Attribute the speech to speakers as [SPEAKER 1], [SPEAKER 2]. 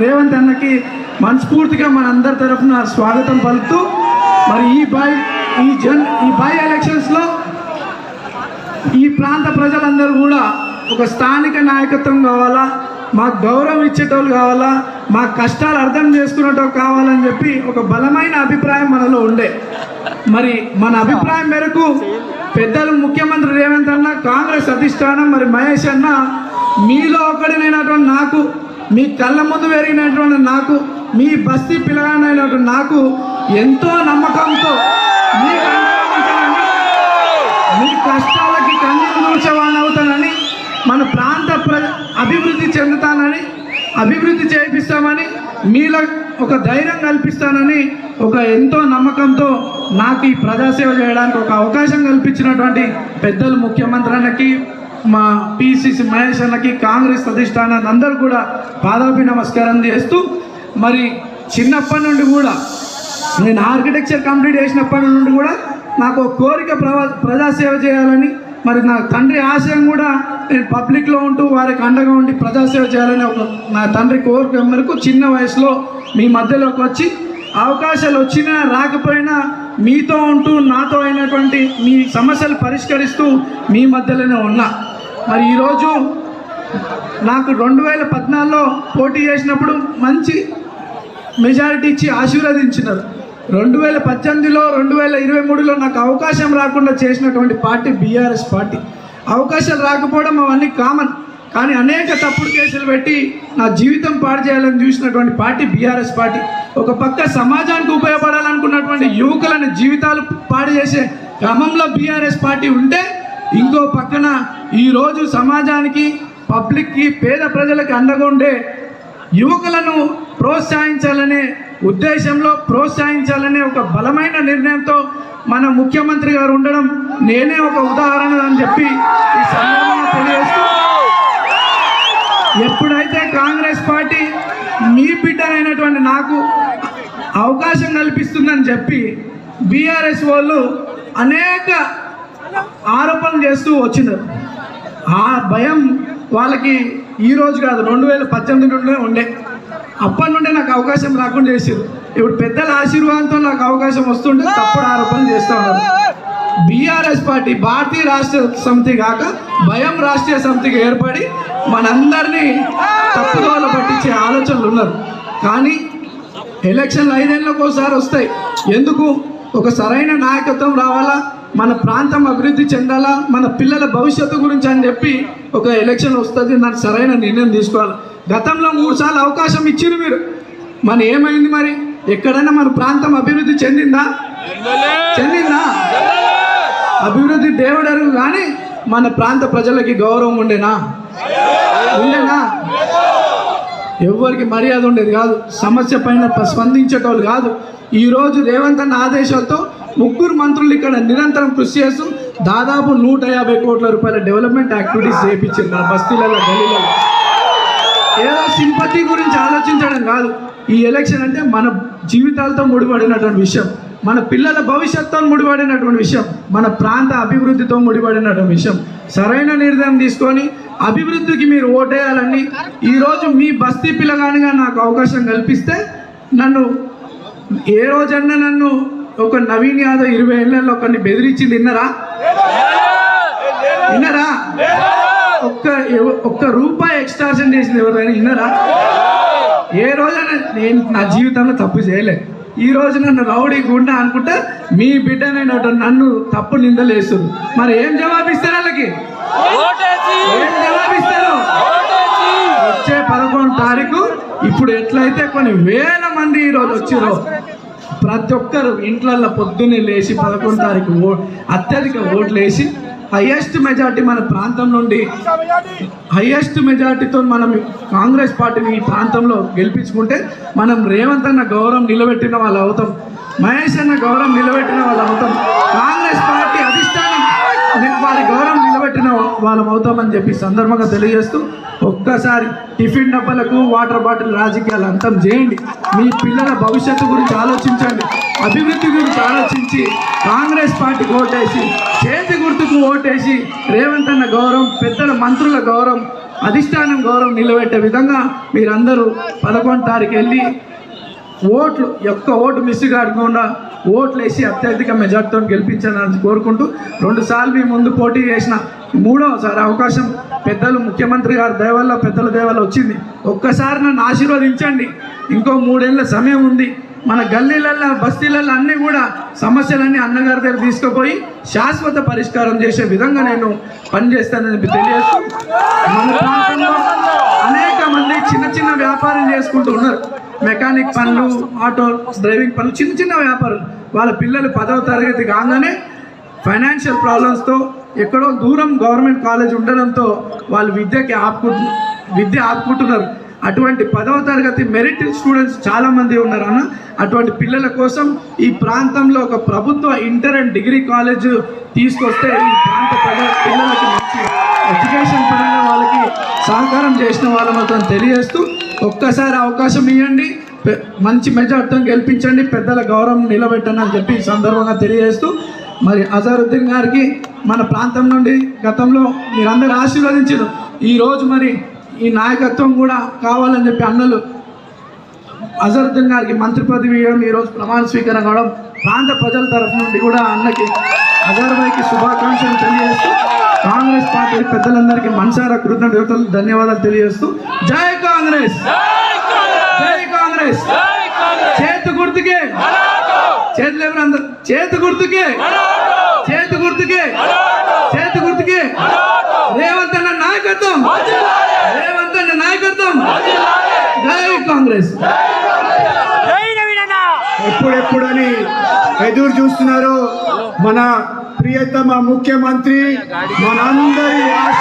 [SPEAKER 1] రేవంత్ అన్నకి మనస్ఫూర్తిగా మనందరి తరఫున స్వాగతం పలుకుతూ మరి ఈ బై ఎలక్షన్స్లో ఈ ప్రాంత ప్రజలందరూ కూడా ఒక స్థానిక నాయకత్వం కావాలా, మాకు గౌరవం ఇచ్చేటోళ్ళు కావాలా, మా కష్టాలు అర్థం చేసుకునేటోళ్ళు కావాలని చెప్పి ఒక బలమైన అభిప్రాయం మనలో ఉండే. మరి మన అభిప్రాయం మేరకు పెద్దలు ముఖ్యమంత్రి రేవంత్ అన్న, కాంగ్రెస్ అధిష్టానం, మరి మహేష్ అన్న, మీలో ఒకడినైనటువంటి నాకు, మీ కళ్ళ ముందు పెరిగినటువంటి నాకు, మీ బస్తీ పిల్లగానైనటువంటి నాకు ఎంతో నమ్మకంతో మీ కష్టాలకి కన్నీరు నూర్చేవాడిని అవుతానని, మన ప్రాంత అభివృద్ధి చెందుతానని, అభివృద్ధి చేయిస్తామని, మీలో ఒక ధైర్యం కల్పిస్తానని ఒక ఎంతో నమ్మకంతో నాకు ఈ ప్రజాసేవ చేయడానికి ఒక అవకాశం కల్పించినటువంటి పెద్దలు ముఖ్యమంత్రి అన్నకి, మా పిసిసి మహేష్ అన్నకి, కాంగ్రెస్ అధిష్టానాన్ని అందరూ కూడా పాదాభి నమస్కారం చేస్తూ, మరి చిన్నప్పటి నుండి కూడా నేను ఆర్కిటెక్చర్ కంప్లీట్ చేసినప్పటి నుండి కూడా నాకు ఒక కోరిక ప్రజాసేవ చేయాలని, మరి నా తండ్రి ఆశయం కూడా నేను పబ్లిక్లో ఉంటూ వారికి అండగా ఉండి ప్రజాసేవ చేయాలని ఒక నా తండ్రి కోరిక మేరకు చిన్న వయసులో మీ మధ్యలోకి వచ్చి అవకాశాలు వచ్చినా రాకపోయినా మీతో ఉంటూ నాతో అయినటువంటి మీ సమస్యలు పరిష్కరిస్తూ మీ మధ్యలోనే ఉన్నా. మరి ఈరోజు నాకు 2014లో పోటీ చేసినప్పుడు మంచి మెజారిటీ ఇచ్చి ఆశీర్వదించినారు. 2018లో 2023లో నాకు అవకాశం రాకుండా చేసినటువంటి పార్టీ బీఆర్ఎస్ పార్టీ. అవకాశాలు రాకపోవడం అవన్నీ కామన్, కానీ అనేక తప్పుడు కేసులు పెట్టి నా జీవితం పాడు చేయాలని చూసినటువంటి పార్టీ బీఆర్ఎస్ పార్టీ. ఒక పక్క సమాజానికి ఉపయోగపడాలనుకున్నటువంటి యువకులని జీవితాలు పాడు చేసే క్రమంలో బీఆర్ఎస్ పార్టీ ఉంటే, ఇంకో పక్కన ఈరోజు సమాజానికి, పబ్లిక్కి, పేద ప్రజలకు అండగా ఉండే యువకులను ప్రోత్సహించాలనే ఉద్దేశంలో, ప్రోత్సహించాలనే ఒక బలమైన నిర్ణయంతో మన ముఖ్యమంత్రి గారు ఉండడం నేనే ఒక ఉదాహరణ అని చెప్పి ఈ సందర్భంగా తెలియజేస్తూ, ఎప్పుడైతే కాంగ్రెస్ పార్టీ మీ బిడ్డనైనటువంటి నాకు అవకాశం కల్పిస్తుందని చెప్పి బీఆర్ఎస్ వాళ్ళు అనేక ఆరోపణలు చేస్తూ వచ్చినారు. ఆ భయం వాళ్ళకి ఈరోజు కాదు, 2018 నుండే ఉండే. అప్పటి నుండే నాకు అవకాశం రాకుండా చేసారు. ఇప్పుడు పెద్దల ఆశీర్వాదంతో నాకు అవకాశం వస్తుంటే తప్పుడు ఆరోపణలు చేస్తూ ఉన్నారు. బీఆర్ఎస్ పార్టీ భారతీయ రాష్ట్ర సమితి కాక భయం రాష్ట్రీయ సమితికి ఏర్పడి మనందరినీ తప్పుదోవలో పట్టించే ఆలోచనలు ఉన్నారు. కానీ ఎలక్షన్లు 5 ఏళ్ళకి ఒకసారి వస్తాయి. ఎందుకు? ఒక సరైన నాయకత్వం రావాలా, మన ప్రాంతం అభివృద్ధి చెందాలా, మన పిల్లల భవిష్యత్తు గురించి అని చెప్పి ఒక ఎలక్షన్ వస్తుంది, దానికి సరైన నిర్ణయం తీసుకోవాలి. గతంలో 3 సార్లు అవకాశం ఇచ్చిరు మీరు, మన ఏమైంది? మరి ఎక్కడైనా మన ప్రాంతం అభివృద్ధి చెందిందా? అభివృద్ధి దేవుడరు, కానీ మన ప్రాంత ప్రజలకి గౌరవం ఉండేనా? ఎవరికి మర్యాద ఉండేది కాదు, సమస్య పైన స్పందించేటోళ్ళు కాదు. ఈరోజు రేవంత్ అన్న ఆదేశాలతో 3 మంత్రులు ఇక్కడ నిరంతరం కృషి చేస్తూ దాదాపు 150 కోట్ల రూపాయల డెవలప్మెంట్ యాక్టివిటీస్ చేయించారు మన బస్తీలలో, గలీలలో. ఏదో సింపతి గురించి ఆలోచించడం కాదు. ఈ ఎలక్షన్ అంటే మన జీవితాలతో ముడిపడినటువంటి విషయం, మన పిల్లల భవిష్యత్తుతో ముడిపడినటువంటి విషయం, మన ప్రాంత అభివృద్ధితో ముడిపడినటువంటి విషయం. సరైన నిర్ణయం తీసుకొని అభివృద్ధికి మీరు ఓటేయాలని, ఈరోజు మీ బస్తీ పిల్లగానిగా నాకు అవకాశం కల్పిస్తే, నన్ను ఏ రోజన్నా నన్ను ఒక నవీన్ యాదవ్ 20 ఏళ్ళలో ఒకరిని బెదిరించింది విన్నరా? ఒక్క రూపాయి ఎక్స్ట్రాక్షన్ చేసింది ఎవరైనా విన్నరా? ఏ రోజైనా నేను నా జీవితంలో తప్పు చేయలే. ఈ రోజు నన్ను రౌడీ గుండా అనుకుంటే మీ బిడ్డనైనట్టు నన్ను తప్పు నిందలేస్తుంది. మరి ఏం జవాబిస్తారు వాళ్ళకి? ఏం జవాబిస్తారు? వచ్చే 11 తారీఖు ఇప్పుడు ఎట్లయితే కొన్ని వేల మంది ఈరోజు వచ్చిరో, ప్రతి ఒక్కరు ఇంట్లల్లో పొద్దున్నే లేచి 11 తారీఖు అత్యధిక ఓట్లు వేసి హైయెస్ట్ మెజార్టీ మన ప్రాంతం నుండి, హైయెస్ట్ మెజార్టీతో మనం కాంగ్రెస్ పార్టీని ఈ ప్రాంతంలో గెలిపించుకుంటే మనం రేవంత్ అన్న గౌరవం నిలబెట్టిన వాళ్ళు అవుతాం, మహేష్ అన్న గౌరవం నిలబెట్టిన వాళ్ళు అవుతాం, కాంగ్రెస్ పార్టీ అధిష్టానం వారి గౌరవం నిలబెట్టిన వాళ్ళం అవుతామని చెప్పి సందర్భంగా తెలియజేస్తూ, ఒక్కసారి టిఫిన్ డబ్బాలకు వాటర్ బాటిల్ రాజకీయాలు అంతం చేయండి. మీ పిల్లల భవిష్యత్తు గురించి ఆలోచించండి, అభివృద్ధి గురించి ఆలోచించి కాంగ్రెస్ పార్టీకి ఓటేసి, చేతి గుర్తుకు ఓటేసి రేవంత్ అన్న గౌరవం, పెద్దల మంత్రుల గౌరవం, అధిష్టానం గౌరవం నిలబెట్టే విధంగా మీరందరూ 11 తారీఖు వెళ్ళి ఒక్క ఓటు మిస్ కాకుండా ఓట్లు వేసి అత్యధిక మెజార్టీతో గెలిపించాలని కోరుకుంటూ 2 సార్లు మీ ముందు పోటీ చేసిన 3వసారి అవకాశం పెద్దలు ముఖ్యమంత్రి గారి దయవల్ల పెద్దల దయవల్ల వచ్చింది. ఒక్కసారి నన్ను ఆశీర్వదించండి. ఇంకో 3 ఏళ్ళ సమయం ఉంది. మన గల్లీలల్లో బస్తీలలో అన్నీ కూడా సమస్యలన్నీ అన్నగారి దగ్గర తీసుకుపోయి శాశ్వత పరిష్కారం చేసే విధంగా నేను పనిచేస్తానని తెలియజేస్తూ, మన ప్రాంతంలో అనేక మంది చిన్న వ్యాపారం చేసుకుంటూ ఉన్నారు. మెకానిక్ పనులు, ఆటో డ్రైవింగ్ పనులు, చిన్న వ్యాపారాలు. వాళ్ళ పిల్లలు 10వ తరగతి కాగానే ఫైనాన్షియల్ ప్రాబ్లమ్స్తో ఎక్కడో దూరం గవర్నమెంట్ కాలేజ్ ఉండడంతో వాళ్ళు విద్య ఆపుకుంటున్నారు. అటువంటి 10వ తరగతి మెరిట్ స్టూడెంట్స్ చాలామంది ఉన్నారు అన్న. అటువంటి పిల్లల కోసం ఈ ప్రాంతంలో ఒక ప్రభుత్వ ఇంటర్ అండ్ డిగ్రీ కాలేజ్ తీసుకొస్తే ఈ ప్రాంత పిల్లలకి మంచి ఎడ్యుకేషన్ పరంగా వాళ్ళకి సహకారం చేసిన వాళ్ళ మాత్రం తెలియజేస్తూ, ఒక్కసారి అవకాశం ఇవ్వండి, మంచి మెజార్టీతో గెలిపించండి, పెద్దల గౌరవం నిలబెట్టండి అని చెప్పి ఈ సందర్భంగా తెలియజేస్తూ, మరి అజరుద్దీన్ గారికి మన ప్రాంతం నుండి గతంలో మీరందరూ ఆశీర్వదించారు. ఈరోజు మరి ఈ నాయకత్వం కూడా కావాలని చెప్పి అన్నలు అజరుద్దీన్ గారికి మంత్రి పదవి ఇవ్వడం, ఈరోజు ప్రమాణ స్వీకారం కావడం, ప్రాంత ప్రజల తరఫు నుండి కూడా అన్నకి అజర్ భాయ్కి శుభాకాంక్షలు తెలియజేస్తూ, కాంగ్రెస్ పార్టీ పెద్దలందరికీ మనసారా కృతజ్ఞతలు ధన్యవాదాలు తెలియజేస్తూ, జై కాంగ్రెస్, జై కాంగ్రెస్. చేతు గుర్తుకే, చేతులు ఎవరు అందరు, చేతు గుర్తుకే, చేతు గుర్తుకే, చేతు గుర్తుకే. రేవంత్ అన్న నాయకత్వం, రేవంత్ అన్న నాయకత్వం. జై కాంగ్రెస్.
[SPEAKER 2] ఎప్పుడెప్పుడని ఎదురు చూస్తున్నారు మన ప్రియతమ ముఖ్యమంత్రి, మనందరి ఆశ